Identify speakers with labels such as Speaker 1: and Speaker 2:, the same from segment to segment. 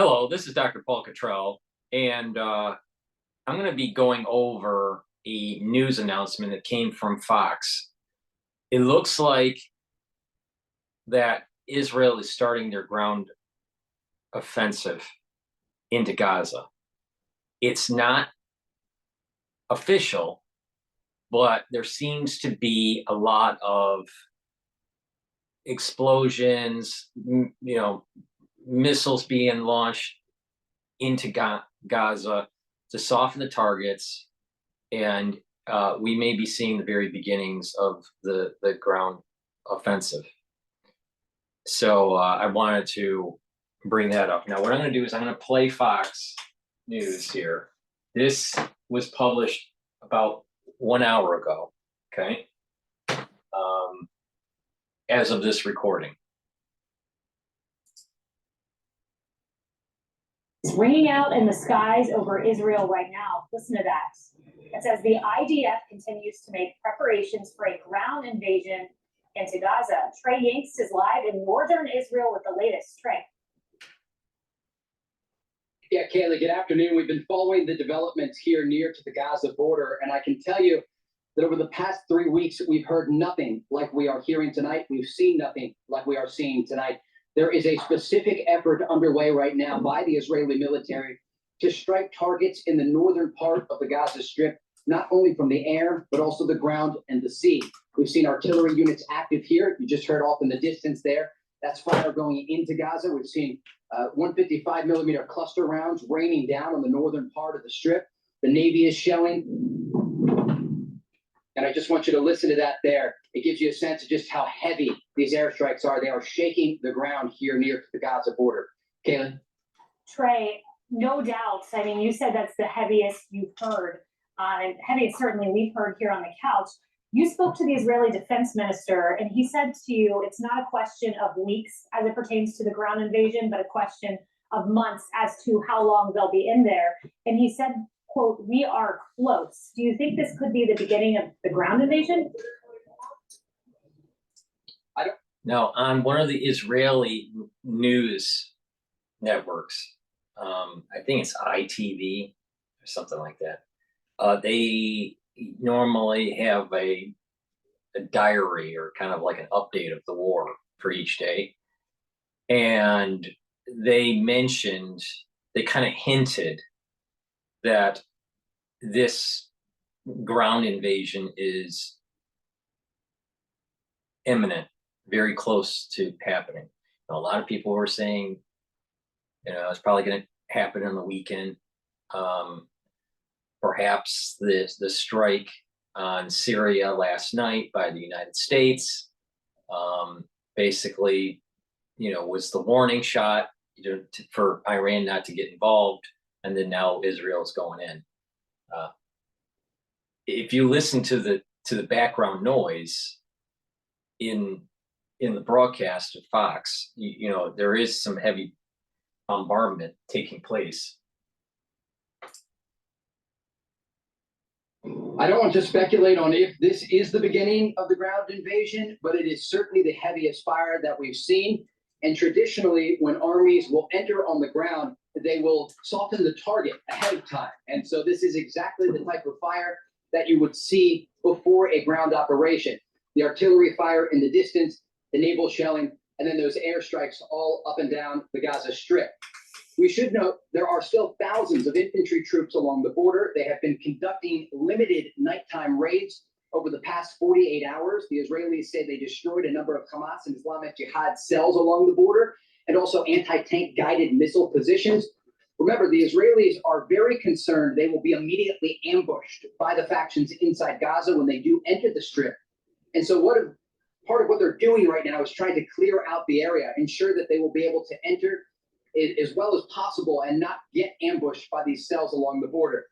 Speaker 1: Hello, this is Dr. Paul Cottrell, and I'm going to be going over a news announcement that came from Fox. It looks like that Israel is starting their ground offensive into Gaza. It's not official, but there seems to be a lot of explosions, missiles being launched into Gaza to soften the targets, and we may be seeing the very beginnings of the ground offensive. So I wanted to bring that up. Now, what I'm going to do is I'm going to play Fox News here. This was published about 1 hour ago, okay, as of this recording.
Speaker 2: It's raining out in the skies over Israel right now. Listen to that. It says the IDF continues to make preparations for a ground invasion into Gaza. Trey Yanks is live in northern Israel with the latest. Trey.
Speaker 3: Yeah, Kayla, good afternoon. We've been following the developments here near to the Gaza border, and I can tell you that over the past 3 weeks, we've heard nothing like we are hearing tonight. We've seen nothing like we are seeing tonight. There is a specific effort underway right now by the Israeli military to strike targets in the northern part of the Gaza Strip, not only from the air, but also the ground and the sea. We've seen artillery units active here. You just heard off in the distance there. That's fire going into Gaza. We've seen 155 millimeter cluster rounds raining down on the northern part of the Strip. The Navy is shelling. And I just want you to listen to that there. It gives you a sense of just how heavy these airstrikes are. They are shaking the ground here near to the Gaza border. Kaylin?
Speaker 2: Trey, no doubt. I mean, you said that's the heaviest you've heard, and heaviest certainly we've heard here on the couch. You spoke to the Israeli defense minister, and he said to you, it's not a question of weeks as it pertains to the ground invasion, but a question of months as to how long they'll be in there. And he said, quote, "We are close." Do you think this could be the beginning of the ground invasion?
Speaker 1: I don't know. On one of the Israeli news networks, I think it's ITV or something like that, they normally have a diary or kind of like an update of the war for each day. And they kind of hinted that this ground invasion is imminent, very close to happening. A lot of people were saying, it's probably going to happen on the weekend. Perhaps the strike on Syria last night by the United States, basically, was the warning shot for Iran not to get involved. And then now Israel's going in. If you listen to the background noise in the broadcast of Fox, there is some heavy bombardment taking place.
Speaker 3: I don't want to speculate on if this is the beginning of the ground invasion, but it is certainly the heaviest fire that we've seen. And traditionally, when armies will enter on the ground, they will soften the target ahead of time. And so this is exactly the type of fire that you would see before a ground operation. The artillery fire in the distance, the naval shelling, and then those airstrikes all up and down the Gaza Strip. We should note there are still thousands of infantry troops along the border. They have been conducting limited nighttime raids over the past 48 hours. The Israelis say they destroyed a number of Hamas and Islamic Jihad cells along the border and also anti-tank guided missile positions. Remember, the Israelis are very concerned they will be immediately ambushed by the factions inside Gaza when they do enter the Strip. And so part of what they're doing right now is trying to clear out the area, ensure that they will be able to enter as well as possible and not get ambushed by these cells along the border.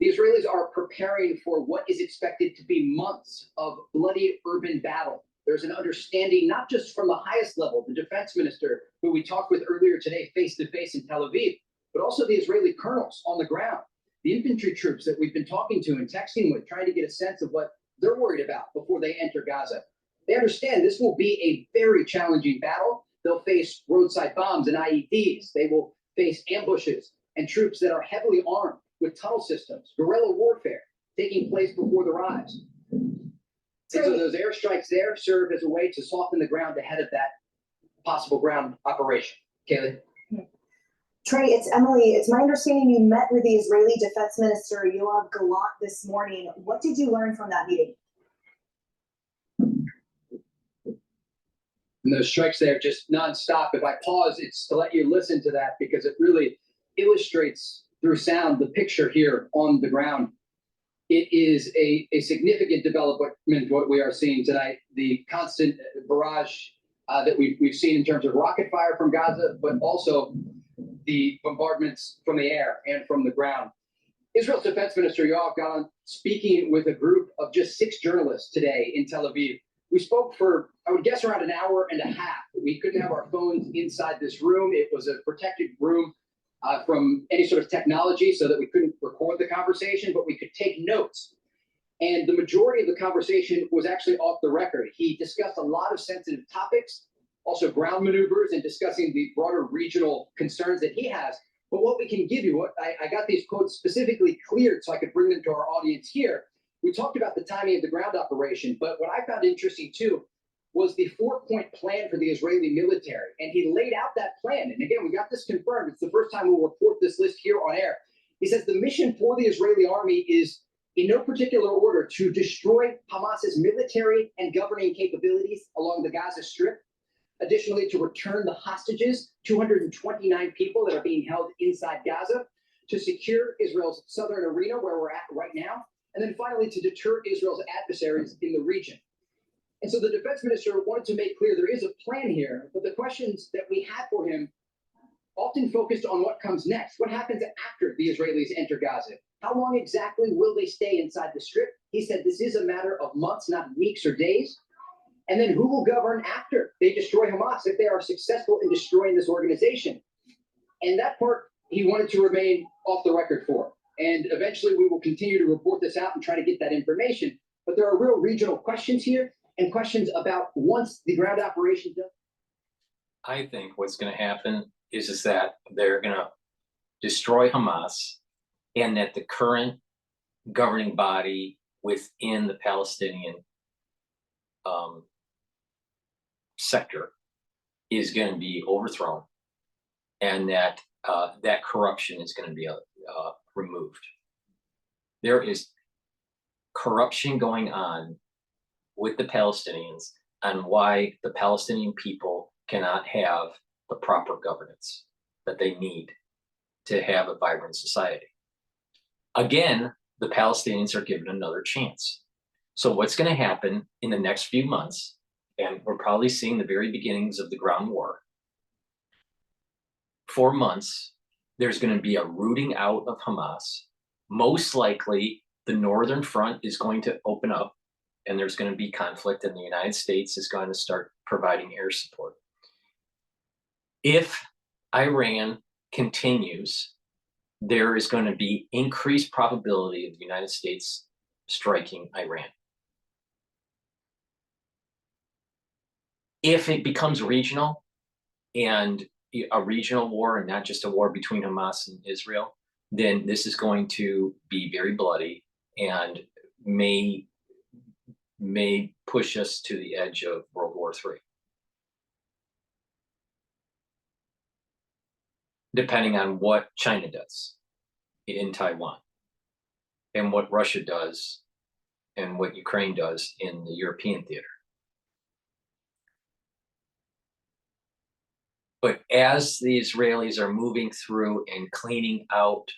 Speaker 3: The Israelis are preparing for what is expected to be months of bloody urban battle. There's an understanding, not just from the highest level, the defense minister, who we talked with earlier today, face-to-face in Tel Aviv, but also the Israeli colonels on the ground, the infantry troops that we've been talking to and texting with, trying to get a sense of what they're worried about before they enter Gaza. They understand this will be a very challenging battle. They'll face roadside bombs and IEDs. They will face ambushes and troops that are heavily armed with tunnel systems, guerrilla warfare taking place before their eyes. And so those airstrikes there serve as a way to soften the ground ahead of that possible ground operation. Kaylee?
Speaker 4: Trey, it's Emily. It's my understanding you met with the Israeli Defense Minister Yoav Gallant this morning. What did you learn from that meeting?
Speaker 3: And those strikes there just nonstop. If I pause, it's to let you listen to that because it really illustrates through sound the picture here on the ground. It is a significant development what we are seeing tonight. The constant barrage that we've seen in terms of rocket fire from Gaza, but also the bombardments from the air and from the ground. Israel's Defense Minister Yoav Gallant speaking with a group of just 6 journalists today in Tel Aviv. We spoke for, I would guess, around an hour and a half. We couldn't have our phones inside this room. It was a protected room from any sort of technology so that we couldn't record the conversation, but we could take notes. And the majority of the conversation was actually off the record. He discussed a lot of sensitive topics, also ground maneuvers and discussing the broader regional concerns that he has. But what we can give you, I got these quotes specifically cleared so I could bring them to our audience here. We talked about the timing of the ground operation, but what I found interesting too was the 4-point plan for the Israeli military. And he laid out that plan. And again, we got this confirmed. It's the first time we'll report this list here on air. He says the mission for the Israeli army is in no particular order to destroy Hamas's military and governing capabilities along the Gaza Strip. Additionally, to return the hostages, 229 people that are being held inside Gaza, to secure Israel's southern arena where we're at right now, and then finally to deter Israel's adversaries in the region. And so the defense minister wanted to make clear there is a plan here, but the questions that we had for him often focused on what comes next. What happens after the Israelis enter Gaza? How long exactly will they stay inside the Strip? He said this is a matter of months, not weeks or days. And then who will govern after they destroy Hamas if they are successful in destroying this organization? And that part he wanted to remain off the record for. And eventually we will continue to report this out and try to get that information. But there are real regional questions here and questions about once the ground operation does.
Speaker 1: I think what's going to happen is that they're going to destroy Hamas and that the current governing body within the Palestinian sector is going to be overthrown and that that corruption is going to be removed. There is corruption going on with the Palestinians on why the Palestinian people cannot have the proper governance that they need to have a vibrant society. Again, the Palestinians are given another chance. So what's going to happen in the next few months, and we're probably seeing the very beginnings of the ground war, 4 months, there's going to be a rooting out of Hamas. Most likely, the Northern Front is going to open up and there's going to be conflict, and the United States is going to start providing air support. If Iran continues, there is going to be increased probability of the United States striking Iran. If it becomes regional and a regional war and not just a war between Hamas and Israel, then this is going to be very bloody and may push us to the edge of World War III. Depending on what China does in Taiwan and what Russia does and what Ukraine does in the European theater. But as the Israelis are moving through and cleaning out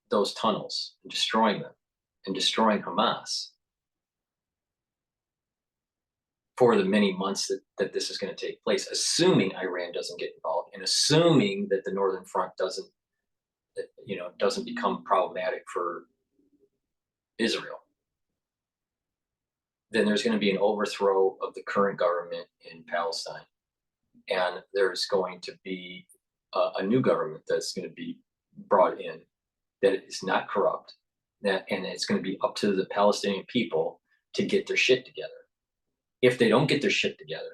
Speaker 1: those tunnels and destroying them and destroying Hamas for the many months that this is going to take place, assuming Iran doesn't get involved and assuming that the Northern Front doesn't become problematic for Israel, then there's going to be an overthrow of the current government in Palestine. And there's going to be a new government that's going to be brought in that is not corrupt, and it's going to be up to the Palestinian people to get their shit together. If they don't get their shit together,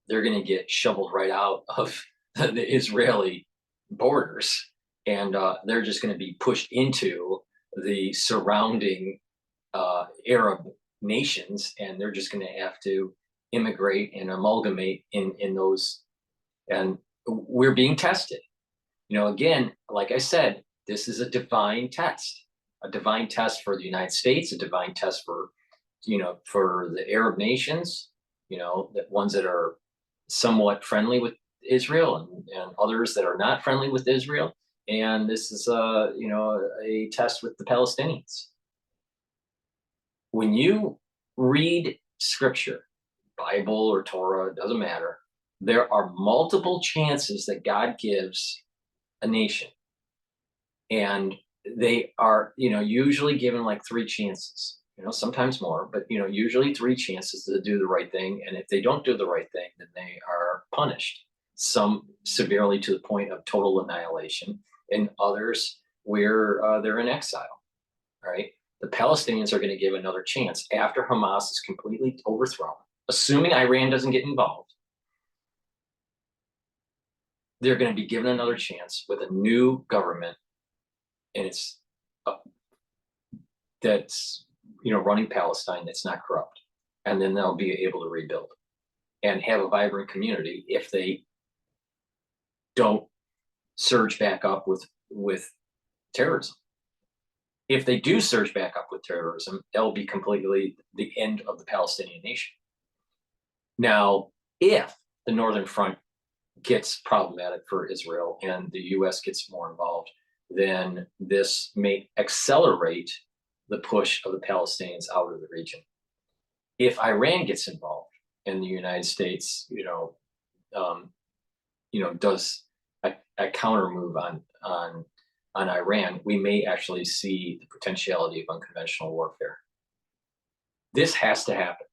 Speaker 1: they're going to get shoveled right out of the Israeli borders, and they're just going to be pushed into the surrounding Arab nations, and they're just going to have to immigrate and amalgamate in those. And we're being tested. Again, like I said, this is a divine test for the United States, a divine test for the Arab nations, the ones that are somewhat friendly with Israel, and others that are not friendly with Israel. And this is a test with the Palestinians. When you read scripture, Bible or Torah, it doesn't matter, there are multiple chances that God gives a nation. And they are, usually given like 3 chances, sometimes more, but, usually 3 chances to do the right thing. And if they don't do the right thing, then they are punished, some severely to the point of total annihilation, and others where they're in exile, right? The Palestinians are going to give another chance after Hamas is completely overthrown, assuming Iran doesn't get involved. They're going to be given another chance with a new government, and it's that's running Palestine, that's not corrupt, and then they'll be able to rebuild and have a vibrant community if they don't surge back up with terrorism. If they do surge back up with terrorism, it'll be completely the end of the Palestinian nation. Now, if the Northern Front gets problematic for Israel and the U.S. gets more involved, then this may accelerate the push of the Palestinians out of the region. If Iran gets involved and the United States, does a counter move on Iran, we may actually see the potentiality of unconventional warfare. This has to happen.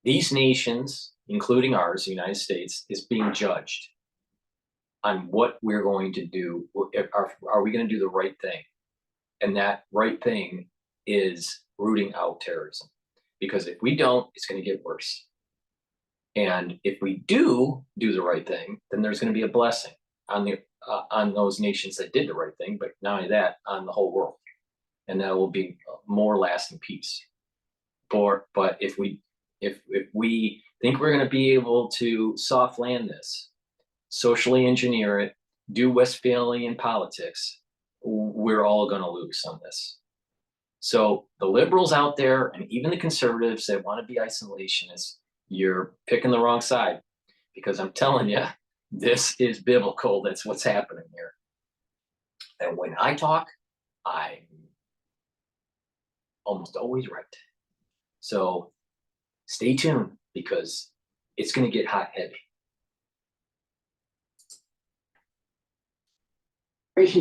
Speaker 1: These nations, including ours, the United States, is being judged on what we're going to do. Are we going to do the right thing? And that right thing is rooting out terrorism. Because if we don't, it's going to get worse. And if we do the right thing, then there's going to be a blessing on those nations that did the right thing, but not only that, on the whole world. And that will be more lasting peace. But if we think we're going to be able to soft land this, socially engineer it, do Westphalian politics, we're all going to lose on this. So the liberals out there, and even the conservatives that want to be isolationists, you're picking the wrong side, because I'm telling you, this is biblical. That's what's happening here. And when I talk, I'm almost always right. So stay tuned, because it's going to get hot heavy.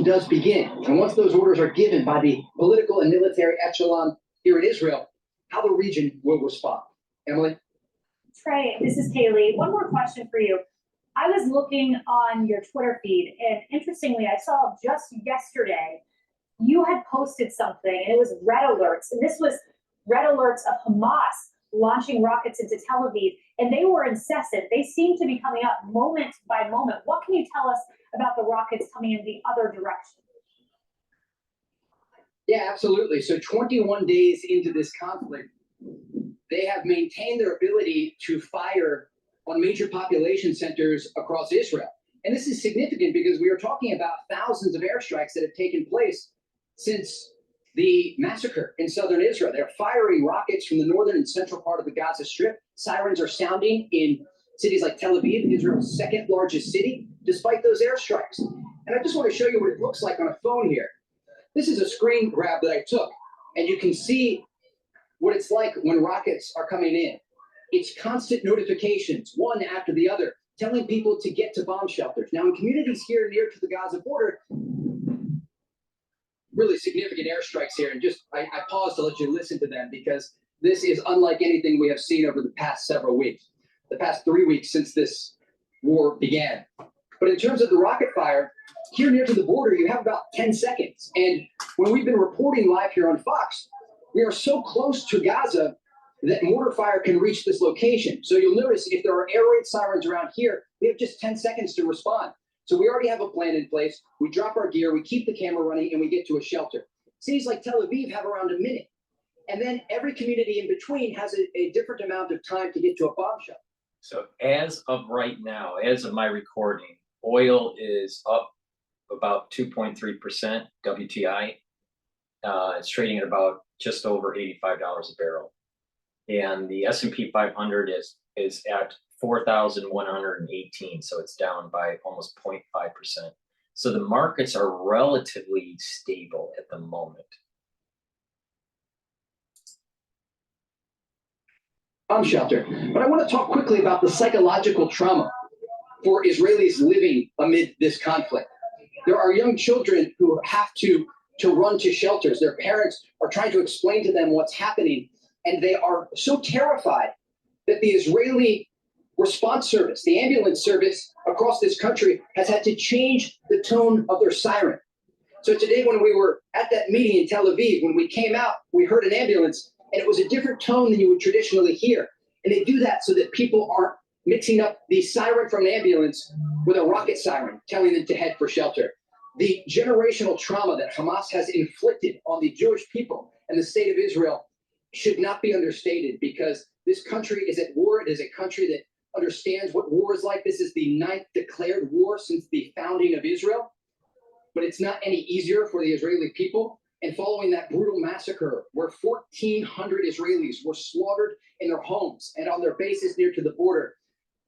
Speaker 3: Does begin. And once those orders are given by the political and military echelon here in Israel, how the region will respond. Emily?
Speaker 2: Trey, this is Kaylee. One more question for you. I was looking on your Twitter feed, and interestingly, I saw just yesterday you had posted something, and it was red alerts. And this was red alerts of Hamas launching rockets into Tel Aviv, and they were incessant. They seem to be coming up moment by moment. What can you tell us about the rockets coming in the other direction?
Speaker 3: Yeah, absolutely. So 21 days into this conflict, they have maintained their ability to fire on major population centers across Israel. And this is significant because we are talking about thousands of airstrikes that have taken place since the massacre in southern Israel. They're firing rockets from the northern and central part of the Gaza Strip. Sirens are sounding in cities like Tel Aviv, Israel's second largest city, despite those airstrikes. And I just want to show you what it looks like on a phone here. This is a screen grab that I took, and you can see what it's like when rockets are coming in. It's constant notifications, one after the other, telling people to get to bomb shelters. Now, in communities here near to the Gaza border, really significant airstrikes here. And I paused to let you listen to them, because this is unlike anything we have seen over the past several weeks, the past 3 weeks since this war began. But in terms of the rocket fire, here near to the border, you have about 10 seconds. And when we've been reporting live here on Fox, we are so close to Gaza that mortar fire can reach this location. So you'll notice if there are air raid sirens around here, we have just 10 seconds to respond. So we already have a plan in place. We drop our gear, we keep the camera running, and we get to a shelter. Cities like Tel Aviv have around a minute. And then every community in between has a different amount of time to get to a bomb shelter.
Speaker 1: So as of right now, as of my recording, oil is up about 2.3% WTI. It's trading at about just over $85 a barrel. And the S&P 500 is at 4,118, so it's down by almost 0.5%. So the markets are relatively stable at the moment.
Speaker 3: Bomb shelter. But I want to talk quickly about the psychological trauma for Israelis living amid this conflict. There are young children who have to run to shelters. Their parents are trying to explain to them what's happening, and they are so terrified that the Israeli response service, the ambulance service across this country, has had to change the tone of their siren. So today when we were at that meeting in Tel Aviv, when we came out, we heard an ambulance, and it was a different tone than you would traditionally hear. And they do that so that people aren't mixing up the siren from an ambulance with a rocket siren telling them to head for shelter. The generational trauma that Hamas has inflicted on the Jewish people and the state of Israel should not be understated, because this country is at war. It is a country that understands what war is like. This is the 9th declared war since the founding of Israel, but it's not any easier for the Israeli people. And following that brutal massacre where 1,400 Israelis were slaughtered in their homes and on their bases near to the border,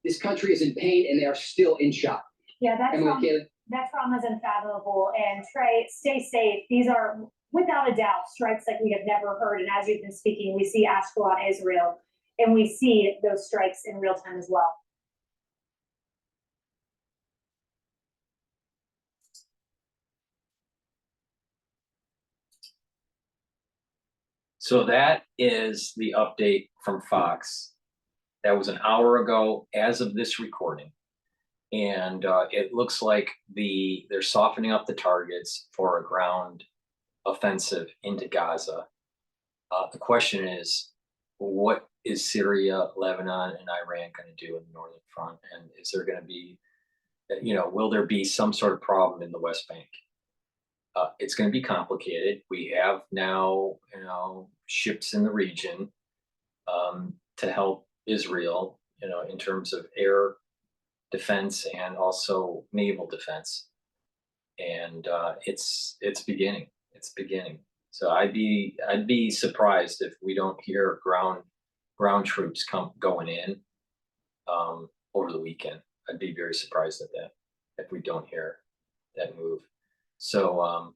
Speaker 3: this country is in pain and they are still in shock.
Speaker 2: Yeah,
Speaker 3: Emily,
Speaker 2: that trauma is unfathomable. And Trey, stay safe. These are, without a doubt, strikes like we have never heard. And as you've been speaking, we see Ashkelon, Israel, and we see those strikes in real time as well.
Speaker 1: So that is the update from Fox. That was an hour ago as of this recording. And it looks like they're softening up the targets for a ground offensive into Gaza. The question is, what is Syria, Lebanon, and Iran going to do in the northern front? And is there going to be, will there be some sort of problem in the West Bank? It's going to be complicated. We have now, ships in the region to help Israel, in terms of air defense and also naval defense. And it's beginning. It's beginning. So I'd be surprised if we don't hear ground troops going in over the weekend. I'd be very surprised at that if we don't hear that move. So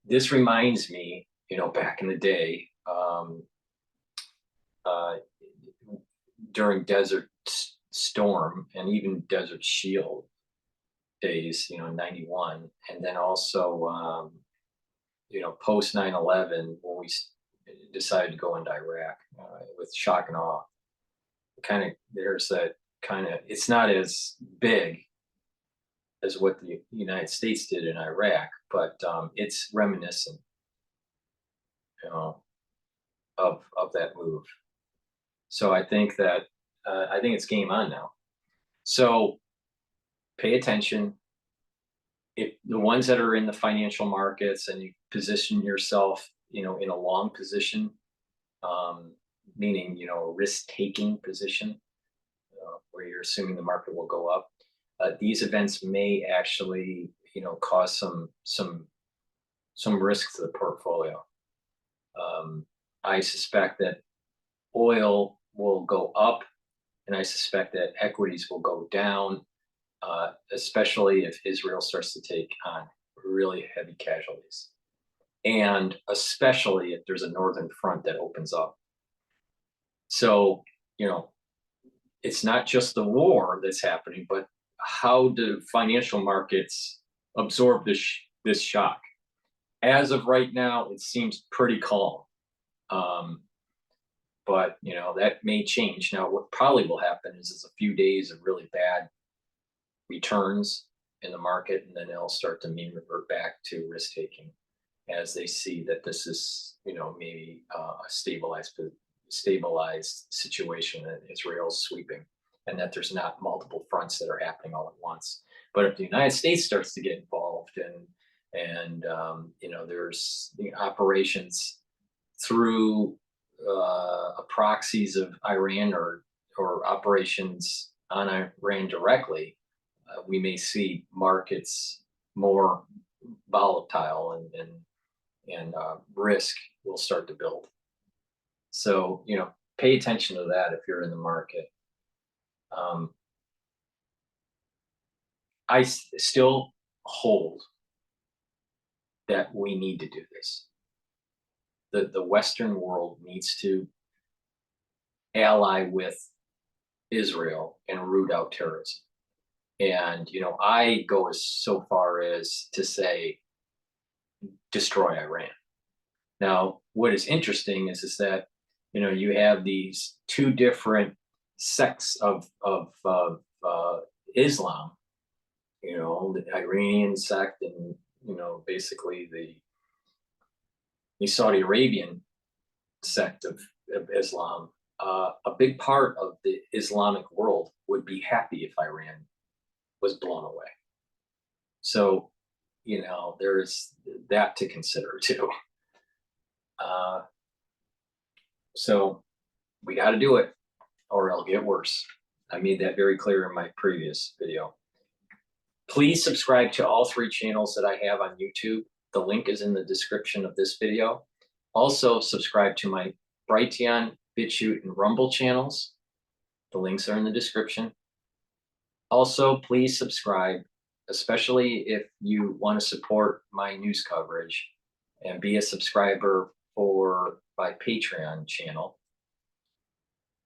Speaker 1: this reminds me, back in the day, during Desert Storm and even Desert Shield days, 91, and then also, post 9/11, when we decided to go into Iraq with shock and awe. There's that it's not as big as what the United States did in Iraq, but it's reminiscent, of that move. So I think that it's game on now. So pay attention. If the ones that are in the financial markets and you position yourself, in a long position, meaning, a risk-taking position, where you're assuming the market will go up, these events may actually, cause some risk to the portfolio. I suspect that oil will go up, and I suspect that equities will go down, especially if Israel starts to take on really heavy casualties, and especially if there's a northern front that opens up. So, it's not just the war that's happening, but how do financial markets absorb this shock? As of right now, it seems pretty calm. But that may change. Now, what probably will happen is a few days of really bad returns in the market, and then they'll start to revert back to risk taking as they see that this is, maybe a stabilized situation that Israel's sweeping, and that there's not multiple fronts that are happening all at once. But if the United States starts to get involved and you know, there's the operations through proxies of Iran or operations on Iran directly, we may see markets more volatile and risk will start to build. So, you know, pay attention to that if you're in the market. I still hold that we need to do this. The Western world needs to ally with Israel and root out terrorism. And, you know, I go as so far as to say, destroy Iran. Now, what is interesting is that, you know, you have these two different sects of Islam, you know, the Iranian sect and, you know, basically the Saudi Arabian sect of Islam. A big part of the Islamic world would be happy if Iran was blown away. So, you know, there's that to consider too. So we got to do it or it'll get worse. I made that very clear in my previous video. Please subscribe to all 3 channels that I have on YouTube. The link is in the description of this video. Also subscribe to my Brighteon, Bitchute, and Rumble channels. The links are in the description. Also, please subscribe, especially if you want to support my news coverage, and be a subscriber for my Patreon channel.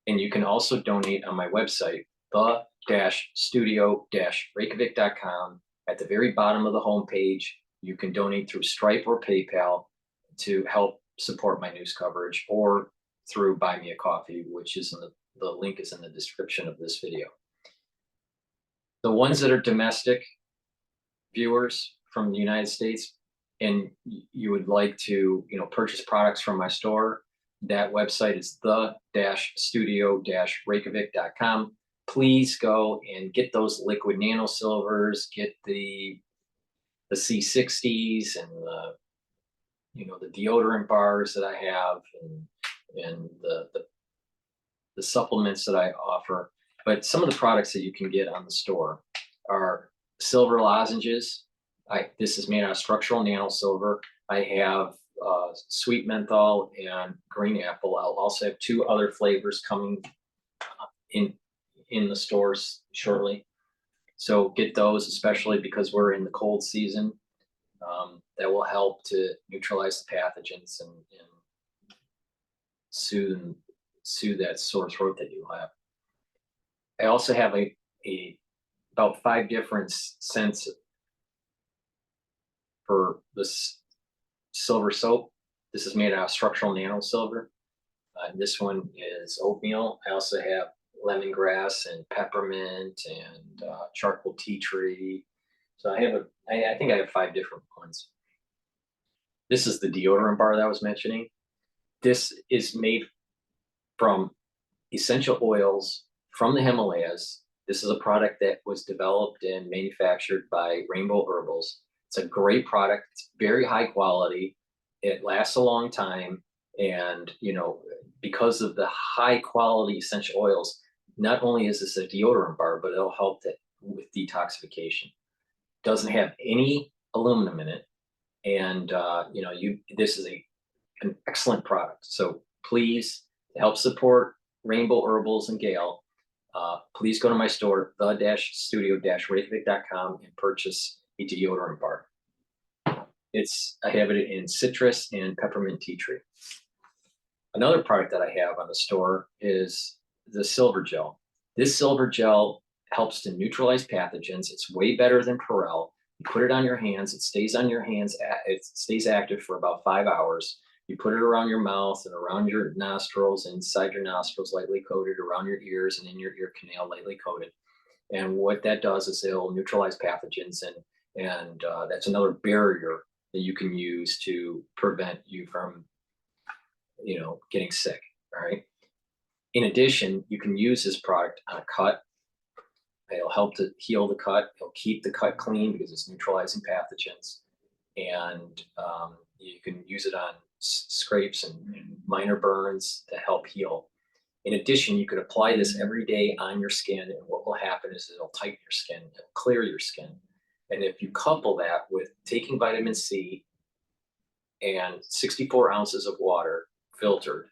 Speaker 1: And you can also donate on my website, the-studio-reykjavik.com. At the very bottom of the homepage, you can donate through Stripe or PayPal to help support my news coverage, or through Buy Me a Coffee, which is in the link is in the description of this video. The ones that are domestic viewers from the United States and you would like to, you know, purchase products from my store, that website is the-studio-reykjavik.com. Please go and get those liquid nano silvers, get the C60s and the, you know, the deodorant bars that I have and the supplements that I offer. But some of the products that you can get on the store are silver lozenges. This is made out of structural nano silver. I have sweet menthol and green apple. I'll also have 2 other flavors coming in the stores shortly. So get those, especially because we're in the cold season. That will help to neutralize the pathogens and soothe that sore throat that you have. I also have about 5 different scents for this silver soap. This is made out of structural nano silver. This one is oatmeal. I also have lemongrass and peppermint and charcoal tea tree. So I think I have 5 different ones. This is the deodorant bar that I was mentioning. This is made from essential oils from the Himalayas. This is a product that was developed and manufactured by Rainbow Herbals. It's a great product. It's very high quality. It lasts a long time. And, you know, because of the high quality essential oils, not only is this a deodorant bar, but it'll help with detoxification. Doesn't have any aluminum in it. And, you know, this is an excellent product. So please, to help support Rainbow Herbals and Gail, please go to my store, the-studio-reykjavik.com, and purchase a deodorant bar. I have it in citrus and peppermint tea tree. Another product that I have on the store is the silver gel. This silver gel helps to neutralize pathogens. It's way better than Perel. You put it on your hands, it stays on your hands, it stays active for about 5 hours. You put it around your mouth and around your nostrils, inside your nostrils, lightly coated, around your ears and in your ear canal, lightly coated. And what that does is it'll neutralize pathogens, and that's another barrier that you can use to prevent you from, you know, getting sick. All right. In addition, you can use this product on a cut. It'll help to heal the cut. It'll keep the cut clean because it's neutralizing pathogens. And you can use it on scrapes and minor burns to help heal. In addition, you could apply this every day on your skin, and what will happen is it'll tighten your skin, it'll clear your skin. And if you couple that with taking vitamin C and 64 ounces of water filtered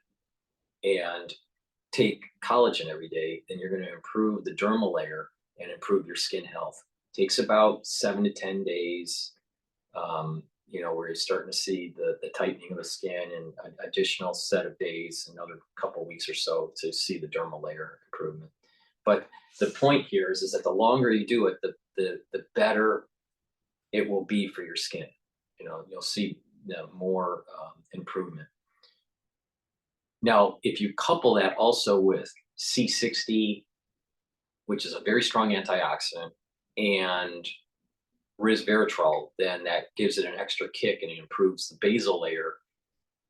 Speaker 1: and take collagen every day, then you're going to improve the dermal layer and improve your skin health. It takes about 7 to 10 days, where you're starting to see the tightening of the skin, and an additional set of days, another couple weeks or so to see the dermal layer improvement. But the point here is that the longer you do it, the better it will be for your skin. You'll see more improvement. Now, if you couple that also with C60, which is a very strong antioxidant, and resveratrol, then that gives it an extra kick and it improves the basal layer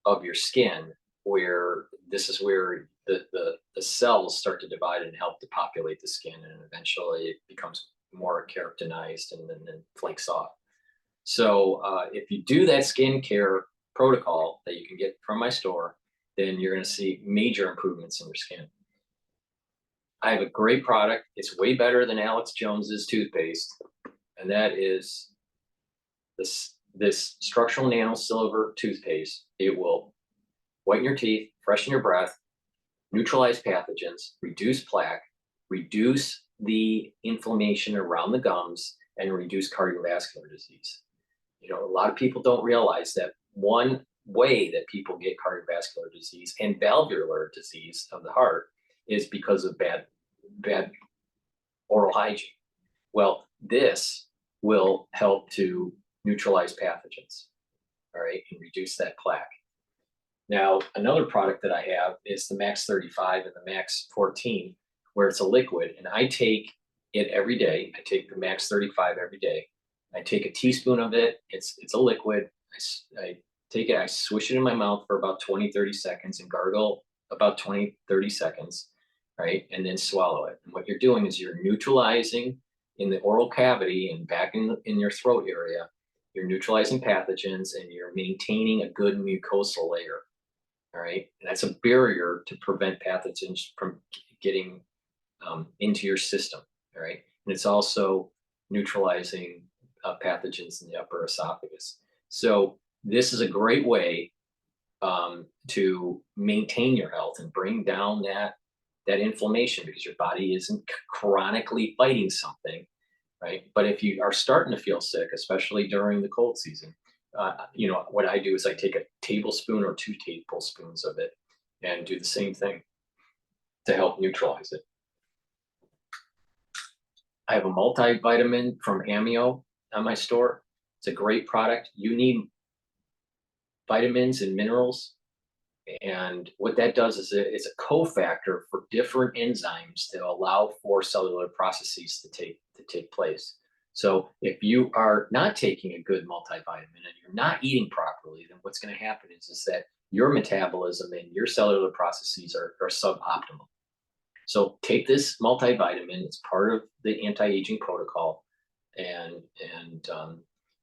Speaker 1: of your skin, where this is where the cells start to divide and help to populate the skin, and eventually it becomes more keratinized and then flakes off. So if you do that skincare protocol that you can get from my store, then you're going to see major improvements in your skin. I have a great product. It's way better than Alex Jones's toothpaste, and that is this structural nano silver toothpaste. It will whiten your teeth, freshen your breath, neutralize pathogens, reduce plaque, reduce the inflammation around the gums, and reduce cardiovascular disease. A lot of people don't realize that one way that people get cardiovascular disease and valvular disease of the heart is because of bad oral hygiene. Well, this will help to neutralize pathogens, all right, and reduce that plaque. Now, another product that I have is the Max 35 and the Max 14, where it's a liquid, and I take it every day. I take the Max 35 every day. I take a teaspoon of it. It's a liquid. I take it, I swish it in my mouth for about 20, 30 seconds and gargle about 20, 30 seconds, right? And then swallow it. And what you're doing is you're neutralizing in the oral cavity and back in your throat area, you're neutralizing pathogens and you're maintaining a good mucosal layer, all right? And that's a barrier to prevent pathogens from getting into your system, all right? And it's also neutralizing pathogens in the upper esophagus. So this is a great way to maintain your health and bring down that inflammation, because your body isn't chronically fighting something, right? But if you are starting to feel sick, especially during the cold season, what I do is I take a tablespoon or 2 tablespoons of it and do the same thing to help neutralize it. I have a multivitamin from Amio on my store. It's a great product. You need vitamins and minerals. And what that does is it's a cofactor for different enzymes to allow for cellular processes to take place. So if you are not taking a good multivitamin and you're not eating properly, then what's going to happen is that your metabolism and your cellular processes are suboptimal. So take this multivitamin. It's part of the anti-aging protocol, and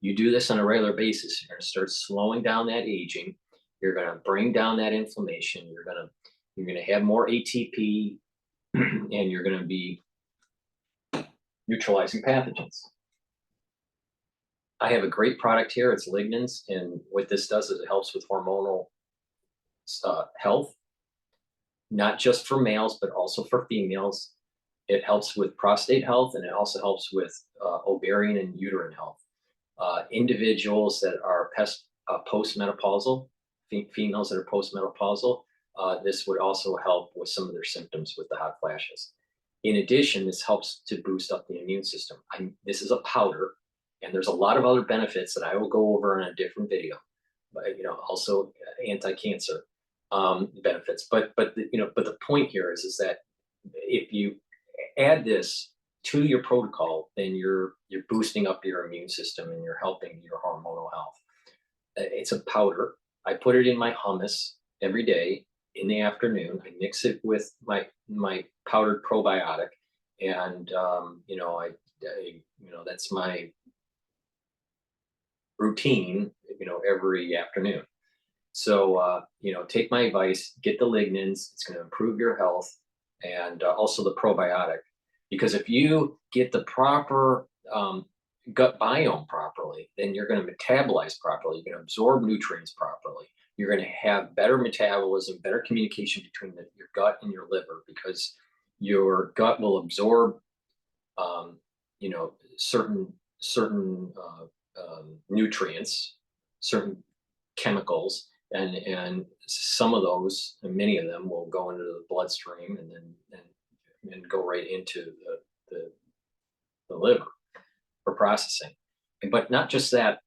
Speaker 1: you do this on a regular basis. You're going to start slowing down that aging. You're going to bring down that inflammation. You're going to have more ATP, and you're going to be neutralizing pathogens. I have a great product here. It's lignans, and what this does is it helps with hormonal health, not just for males, but also for females. It helps with prostate health, and it also helps with ovarian and uterine health. Individuals that are postmenopausal, females that are postmenopausal, this would also help with some of their symptoms with the hot flashes. In addition, this helps to boost up the immune system. This is a powder, and there's a lot of other benefits that I will go over in a different video, but also anti-cancer benefits. But the point here is that if you add this to your protocol, then you're boosting up your immune system and you're helping your hormonal health. It's a powder. I put it in my hummus every day in the afternoon. I mix it with my powdered probiotic, and that's my routine, every afternoon. So, take my advice, get the lignans. It's going to improve your health, and also the probiotic. Because if you get the proper gut biome properly, then you're going to metabolize properly. You're going to absorb nutrients properly. You're going to have better metabolism, better communication between your gut and your liver, because your gut will absorb, certain nutrients, certain chemicals, and some of those, and many of them, will go into the bloodstream and then and go right into the liver for processing. But not just that,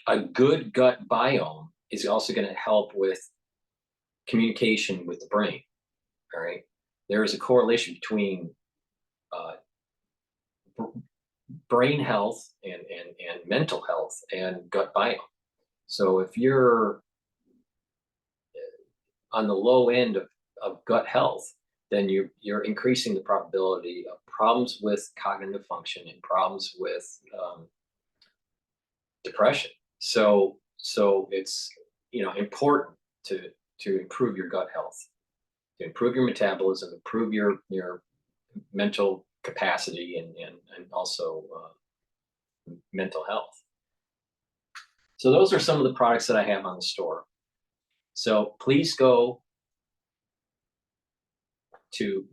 Speaker 1: a good gut biome is also going to help with communication with the brain. All right, there is a correlation between brain health and mental health and gut biome. So if you're on the low end of gut health, then you're increasing the probability of problems with cognitive function and problems with depression. So it's important to improve your gut health, to improve your metabolism, improve your mental capacity, and also mental health. So those are some of the products that I have on the store. So please go to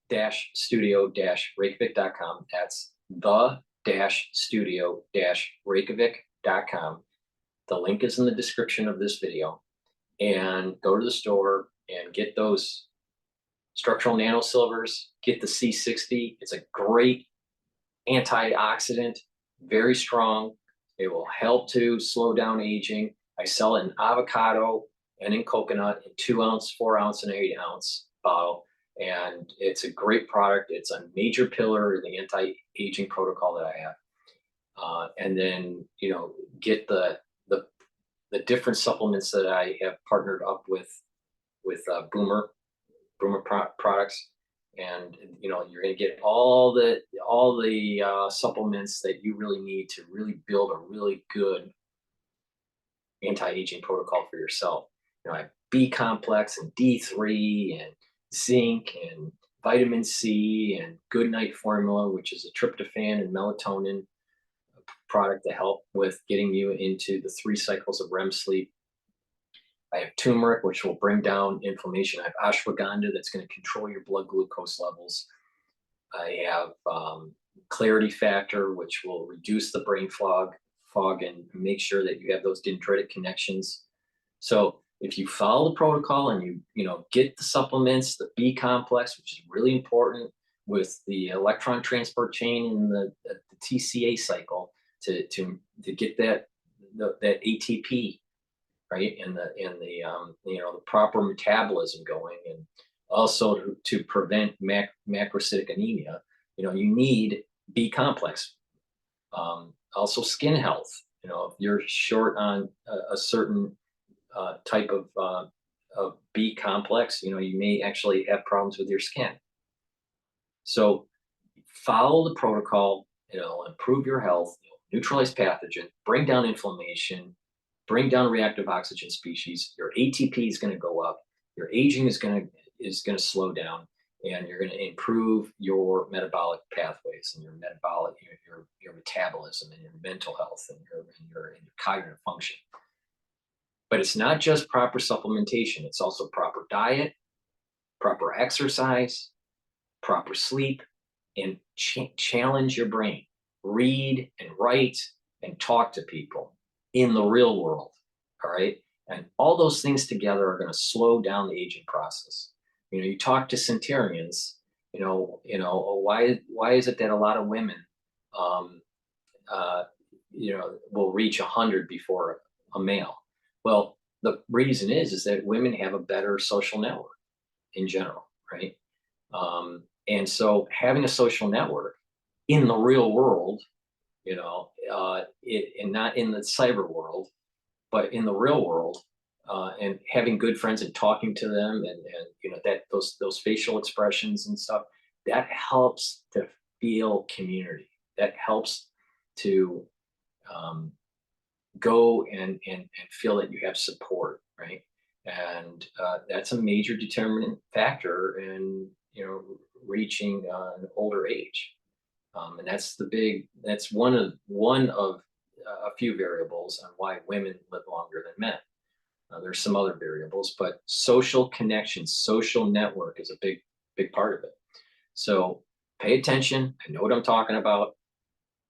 Speaker 1: the-studio-reykjavik.com. That's the-studio-reykjavik.com. The link is in the description of this video. And go to the store and get those structural nanosilvers, get the C60. It's a great antioxidant, very strong. It will help to slow down aging. I sell it in avocado and in coconut in 2-ounce, 4-ounce, and 8-ounce bottle. And it's a great product. It's a major pillar in the anti-aging protocol that I have. And then, get the different supplements that I have partnered up with Boomer products. And you're going to get all the supplements that you really need to really build a really good anti-aging protocol for yourself. I have B complex and D3 and zinc and vitamin C and Good Night Formula, which is a tryptophan and melatonin product to help with getting you into the 3 cycles of REM sleep. I have turmeric, which will bring down inflammation. I have ashwagandha, that's going to control your blood glucose levels. I have clarity factor, which will reduce the brain fog and make sure that you have those dendritic connections. So if you follow the protocol and you get the supplements, the B complex, which is really important with the electron transport chain and the TCA cycle to get that ATP, right, and the proper metabolism going, and also to prevent macrocytic anemia, you need B complex. Also skin health. If you're short on a certain type of B complex, you may actually have problems with your skin. So follow the protocol. It'll improve your health, neutralize pathogen, bring down inflammation, bring down reactive oxygen species. Your ATP is going to go up. Your aging is going to slow down, and you're going to improve your metabolic pathways and your metabolism and your mental health and your cognitive function. But it's not just proper supplementation. It's also proper diet, proper exercise, proper sleep, and challenge your brain. Read and write and talk to people in the real world. All right. And all those things together are going to slow down the aging process. You talk to centenarians, why is it that a lot of women, will reach 100 before a male? Well, the reason is that women have a better social network in general, right? And so having a social network in the real world, and not in the cyber world, but in the real world, and having good friends and talking to them, and that those facial expressions and stuff, that helps to feel community. That helps to go and feel that you have support, right? And that's a major determinant factor in, you know, reaching an older age. And that's one of a few variables on why women live longer than men. There's some other variables, but social connection, social network is a big part of it. So pay attention. I know what I'm talking about.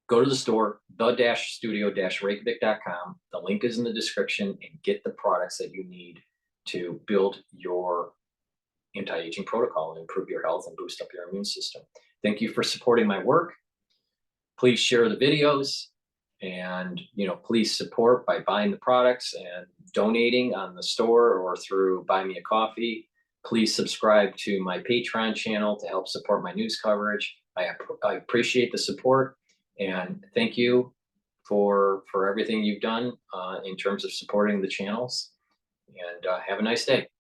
Speaker 1: Go to the store, the-studio-reykjavik.com. The link is in the description, and get the products that you need to build your anti-aging protocol and improve your health and boost up your immune system. Thank you for supporting my work. Please share the videos, and, you know, please support by buying the products and donating on the store or through Buy Me a Coffee. Please subscribe to my Patreon channel to help support my news coverage. I appreciate the support, and thank you for everything you've done in terms of supporting the channels. And have a nice day.